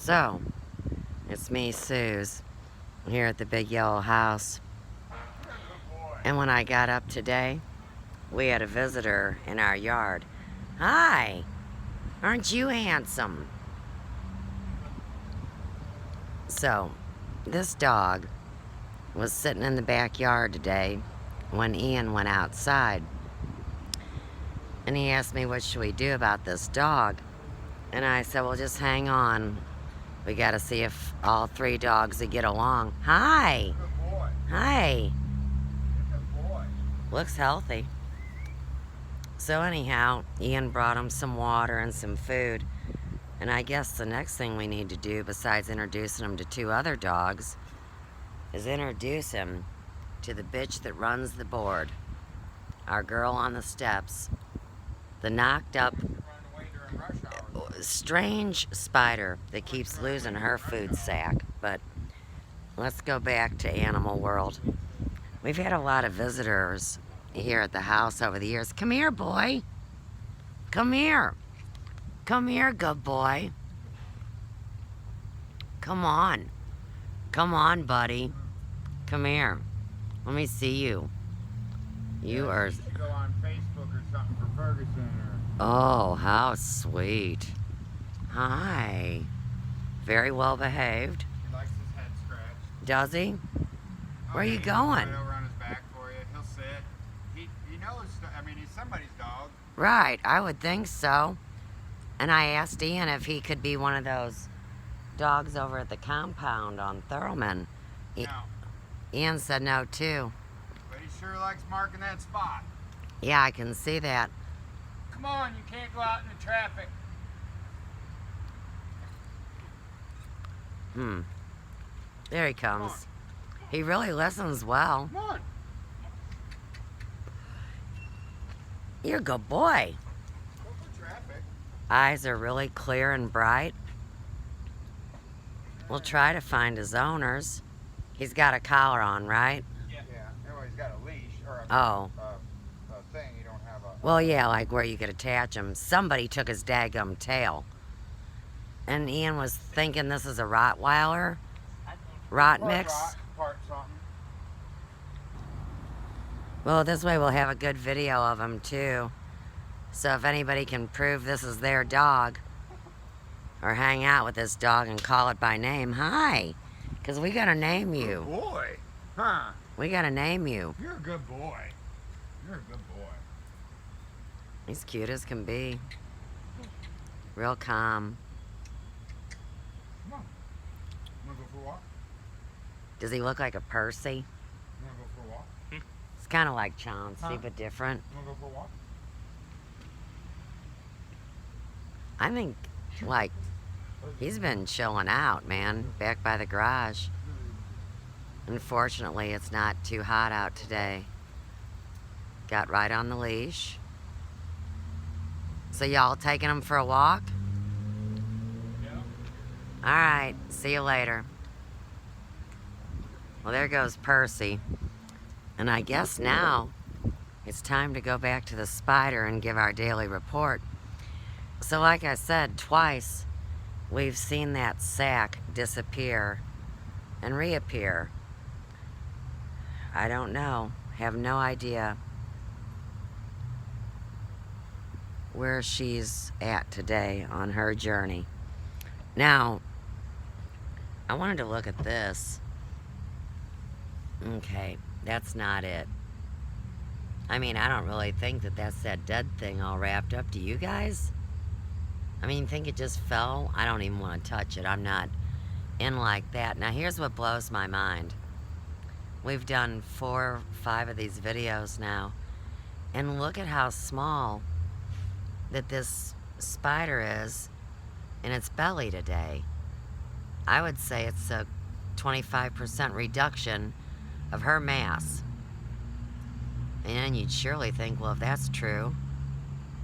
So, it's me, Suze, here at the big yellow house. And when I got up today, we had a visitor in our yard. Hi! Aren't you handsome? So, this dog was sitting in the backyard today when Ian went outside. And he asked me, what should we do about this dog? And I said, well, just hang on. We got to see if all three dogs would get along. Hi. Good boy. Hi. Good boy. Looks healthy. So anyhow, Ian brought him some water and some food. And I guess the next thing we need to do, besides introducing him to two other dogs, is introduce him to the bitch that runs the board. Our girl on the steps. The knocked up, strange spider that keeps losing her food sack. But let's go back to Animal World. We've had a lot of visitors here at the house over the years. Come here, boy. Come here. Come here, good boy. Come on. Come on, buddy. Come here. Let me see you. You are... You should go on Facebook or something for Ferguson or... Oh, how sweet. Hi. Very well behaved. He likes his head scratched. Does he? Where are you He'll going? Right over on his back for you. He'll sit. He knows, I mean, he's somebody's dog. Right, I would think so. And I asked Ian if he could be one of those dogs over at the compound on Thurman. No. Ian said no, too. But he sure likes marking that spot. Yeah, I can see that. Come on, you can't go out in the traffic. There he comes. He really listens well. Come on. You're a good boy. Go for traffic. Eyes are really clear and bright. We'll try to find his owners. He's got a collar on, right? Yeah. Well, he's got a leash or a thing. You don't have a... Well, yeah, like where you could attach him. Somebody took his daggum tail. And Ian was thinking this is a Rottweiler. Rot mix. Part something. Well, this way we'll have a good video of him, too. So if anybody can prove this is their dog, or hang out with this dog and call it by name, hi. Because we got to name Good you. boy. Huh. We got to name you. You're a good boy. You're a good boy. He's cute as can be. Real calm. Come on. Wanna go for a walk? Does he look like a Percy? Wanna go for a walk? It's kind of like Chauncey, Huh? but different. Wanna go for a walk? I think, like, he's been chilling out, man, back by the garage. Unfortunately, it's not too hot out today. Got right on the leash. So y'all taking him for a walk? Yeah. All right, see you later. Well, there goes Percy. And I guess now it's time to go back to the spider and give our daily report. So like I said, twice we've seen that sack disappear and reappear. I don't know. Have no idea where she's at today on her journey. Now, I wanted to look at this. Okay, that's not it. I mean, I don't really think that that's that dead thing all wrapped up. Do you guys? I mean, think it just fell? I don't even want to touch it. I'm not in like that. Now, here's what blows my mind. We've done 4 or 5 of these videos now. And look at how small that this spider is in its belly today. I would say it's a 25% reduction of her mass. And you'd surely think, well, if that's true,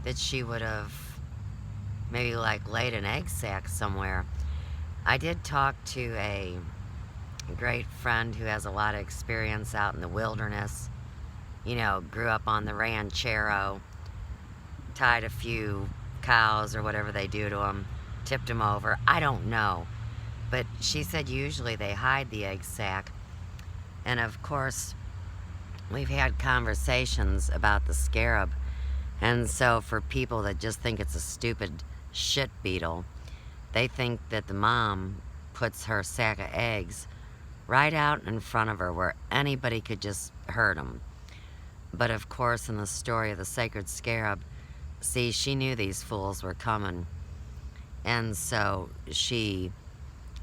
that she would have maybe like laid an egg sac somewhere. I did talk to a great friend who has a lot of experience out in the wilderness. You know, grew up on the ranchero, tied a few cows or whatever they do to them, tipped them over. I don't know. But she said usually they hide the egg sac. And of course, we've had conversations about the scarab. And so for people that just think it's a stupid shit beetle, they think that the mom puts her sack of eggs right out in front of her where anybody could just hurt them. But of course, in the story of the sacred scarab, see, she knew these fools were coming. And so she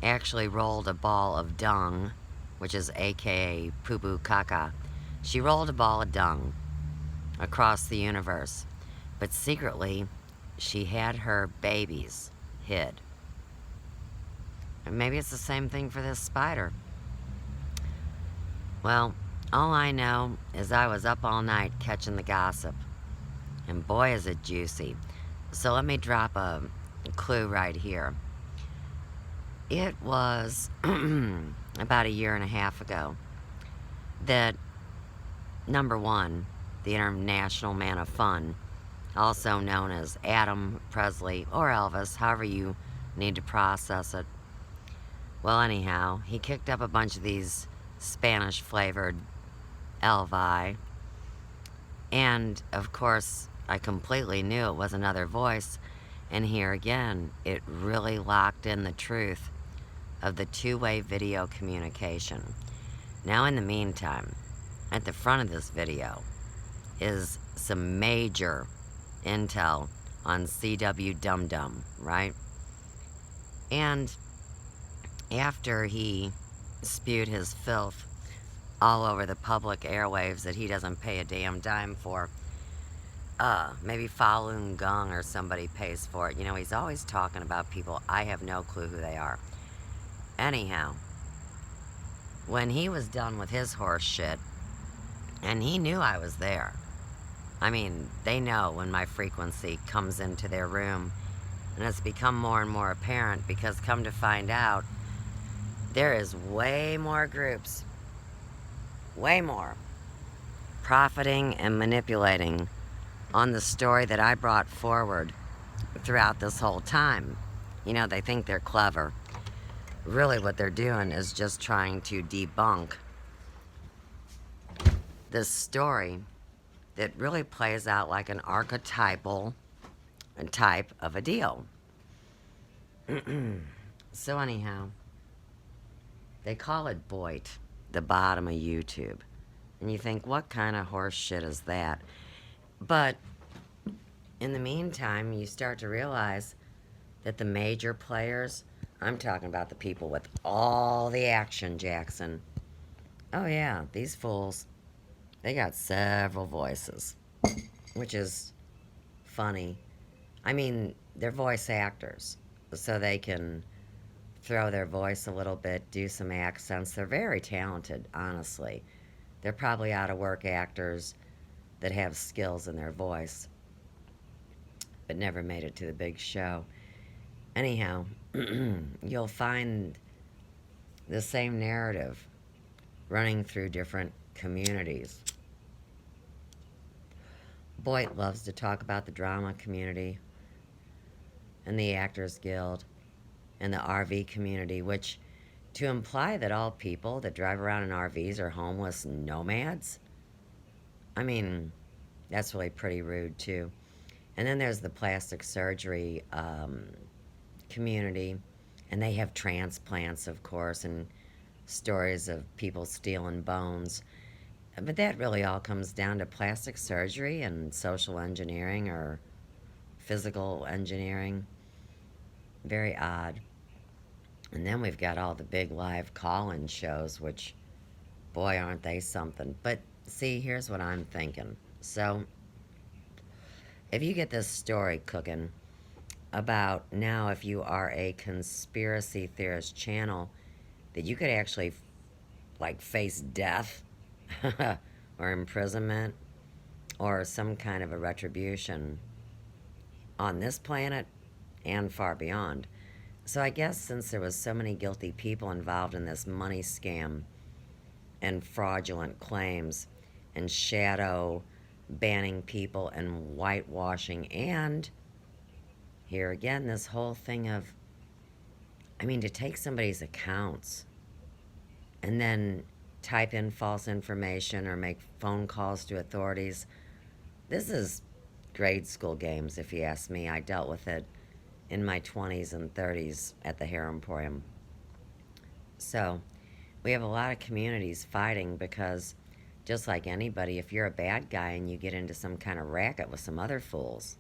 actually rolled a ball of dung, which is AKA poo poo caca. She rolled a ball of dung across the universe. But secretly, she had her babies hid. And maybe it's the same thing for this spider. Well, all I know is I was up all night catching the gossip. And boy, is it juicy. So let me drop a clue right here. It was about a year and a half ago that, number one, the International Man of Fun, also known as Adam Presley or Elvis, however you need to process it. Well, anyhow, he kicked up a bunch of these Spanish flavored Elvi. And, of course, I completely knew it was another voice. And here again, it really locked in the truth of the two-way video communication. Now, in the meantime, at the front of this video is some major intel on CW Dum Dum, right? And after he spewed his filth all over the public airwaves that he doesn't pay a damn dime for, maybe Falun Gong or somebody pays for it. You know, he's always talking about people. I have no clue who they are. Anyhow, when he was done with his horse shit, and he knew I was there. I mean, they know when my frequency comes into their room, and it's become more and more apparent because, come to find out, there is way more groups, way more, profiting and manipulating on the story that I brought forward throughout this whole time. You know, they think they're clever. Really, what they're doing is just trying to debunk this story that really plays out like an archetypal type of a deal. So anyhow, they call it Boit, the bottom of YouTube. And you think, what kind of horse shit is that? But in the meantime, you start to realize that the major players, I'm talking about the people with all the action, Jackson. Oh yeah, these fools, they got several voices, which is funny. I mean, they're voice actors, so they can throw their voice a little bit, do some accents. They're very talented, honestly. They're probably out-of-work actors that have skills in their voice, but never made it to the big show. Anyhow, you'll find the same narrative running through different communities. Boyd loves to talk about the drama community and the Actors Guild and the RV community, which to imply that all people that drive around in RVs are homeless nomads, I mean, that's really pretty rude too. And then there's the plastic surgery community, and they have transplants, of course, and stories of people stealing bones. But that really all comes down to plastic surgery and social engineering or physical engineering. Very odd. And then we've got all the big live call-in shows, which, boy, aren't they something. But see, here's what I'm thinking. So, if you get this story cooking about now, if you are a conspiracy theorist channel, that you could actually, like, face death or imprisonment or some kind of a retribution on this planet and far beyond. So I guess since there was so many guilty people involved in this money scam and fraudulent claims and shadow banning people and whitewashing, and here again, this whole thing of I mean, to take somebody's accounts and then type in false information or make phone calls to authorities, this is grade school games, if you ask me. I dealt with it in my 20s and 30s at the Hair Emporium. So, we have a lot of communities fighting because, just like anybody, if you're a bad guy and you get into some kind of racket with some other fools,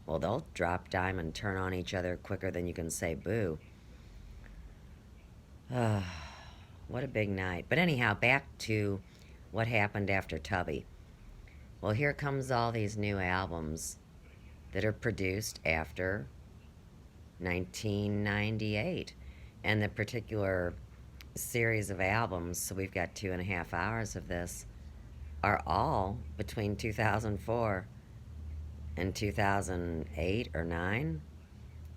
well, they'll drop dime and turn on each other quicker than you can say boo. What a big night. But anyhow, back to what happened after Tubby. Well, here comes all these new albums that are produced after 1998. And the particular series of albums, so we've got 2.5 hours of this, are all between 2004 and 2008 or 9.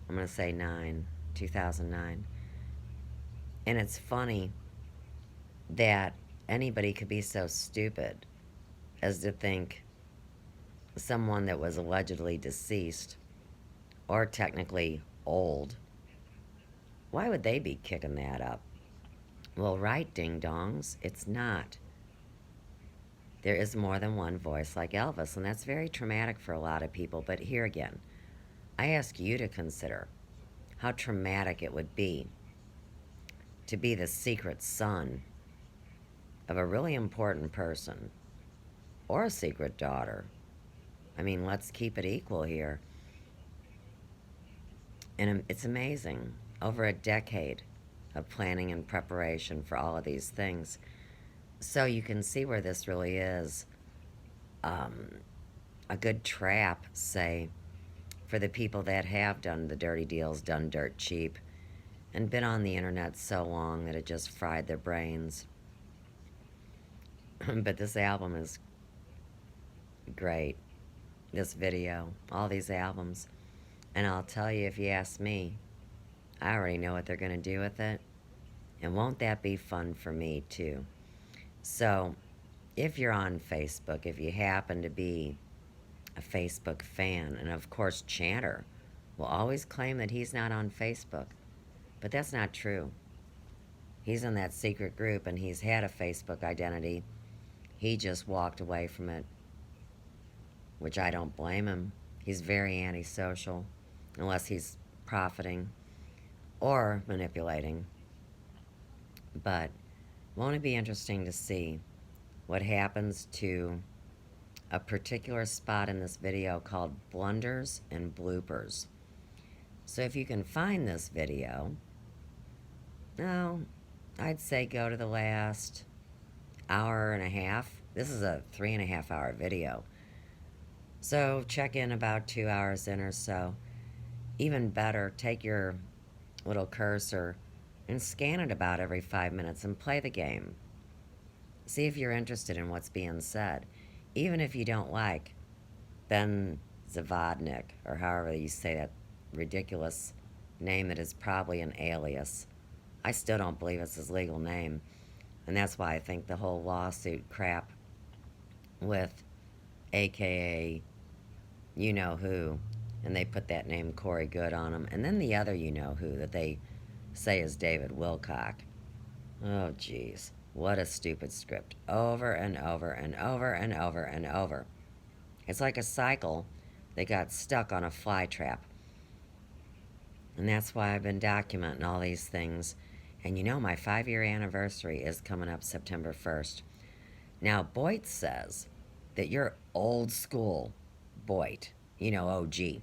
I'm going to say 9, 2009. And it's funny that anybody could be so stupid as to think someone that was allegedly deceased or technically old, why would they be kicking that up? Well, right, ding dongs, it's not. There is more than one voice like Elvis, and that's very traumatic for a lot of people. But here again, I ask you to consider how traumatic it would be to be the secret son of a really important person or a secret daughter. I mean, let's keep it equal here. And it's amazing. Over a decade of planning and preparation for all of these things. So you can see where this really is a good trap, say, for the people that have done the dirty deals, done dirt cheap, and been on the internet so long that it just fried their brains. But this album is great. This video, all these albums. And I'll tell you, if you ask me, I already know what they're going to do with it. And won't that be fun for me, too? So, if you're on Facebook, if you happen to be a Facebook fan, and of course, Chanter will always claim that he's not on Facebook. But that's not true. He's in that secret group, and he's had a Facebook identity. He just walked away from it, which I don't blame him. He's very antisocial, unless he's profiting or manipulating. But won't it be interesting to see what happens to a particular spot in this video called Blunders and Bloopers? So if you can find this video, no, I'd say go to the last hour and a half. This is a 3.5 hour video. So check in about 2 hours in or so. Even better, take your little cursor and scan it about every 5 minutes and play the game. See if you're interested in what's being said. Even if you don't like Ben Zavodnik, or however you say that ridiculous name that is probably an alias. I still don't believe it's his legal name. And that's why I think the whole lawsuit crap with AKA you-know-who, and they put that name Corey Good on him, and then the other you-know-who that they say is David Wilcock. Oh, jeez. What a stupid script. Over and over and over and over and over. It's like a cycle that got stuck on a fly trap. And that's why I've been documenting all these things. And my 5-year anniversary is coming up September 1st. Now, Boyd says that you're old school Boyd. OG.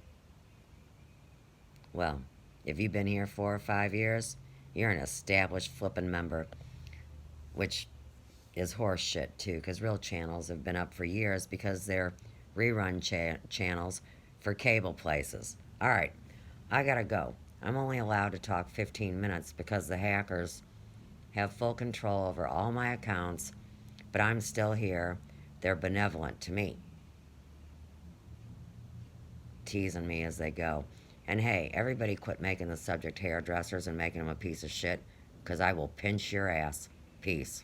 Well, if you've been here 4 or 5 years, you're an established flippin' member, which is horse shit, too, because real channels have been up for years because they're rerun channels for cable places. All right, I gotta go. I'm only allowed to talk 15 minutes because the hackers have full control over all my accounts, but I'm still here. They're benevolent to me, teasing me as they go. And hey, everybody quit making the subject hairdressers and making them a piece of shit, because I will pinch your ass. Peace.